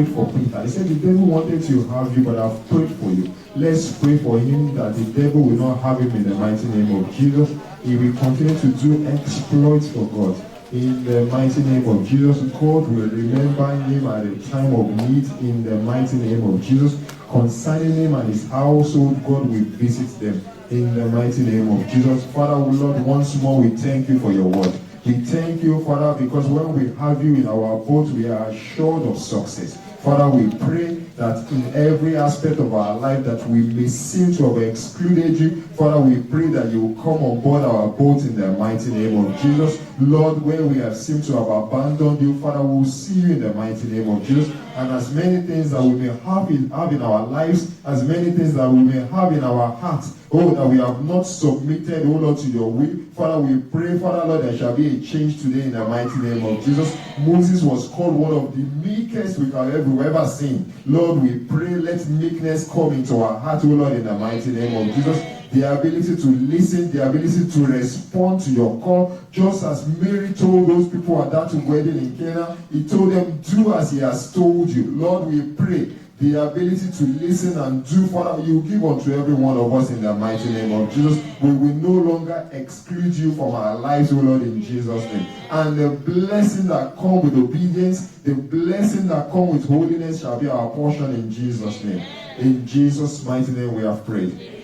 for Peter. He said, the devil wanted to have you, but I've prayed for you. Let's pray for him that the devil will not have him in the mighty name of Jesus. He will continue to do exploits for God. In the mighty name of Jesus, God will remember him at a time of need in the mighty name of Jesus. Concerning him and his household, God will visit them in the mighty name of Jesus. Father, Lord, once more we thank you for your word. We thank you, Father, because when we have you in our boat, we are assured of success. Father, we pray that in every aspect of our life that we may seem to have excluded you, Father, we pray that you will come on board our boat in the mighty name of Jesus. Lord, where we have seemed to have abandoned you, Father, we will see you in the mighty name of Jesus. And as many things that we may have in our lives, as many things that we may have in our hearts, that we have not submitted, Lord, to your will, Father, we pray, Father, Lord, there shall be a change today in the mighty name of Jesus. Moses was called one of the meekest we've ever seen. Lord, we pray, let meekness come into our heart, Lord, in the mighty name of Jesus. The ability to listen, the ability to respond to your call, just as Mary told those people at that wedding in Cana. He told them, do as he has told you. Lord, we pray the ability to listen and do, Father, you give unto every one of us in the mighty name of Jesus. We will no longer exclude you from our lives, O Lord, in Jesus' name. And the blessing that comes with obedience, the blessing that comes with holiness shall be our portion in Jesus' name. In Jesus' mighty name we have prayed.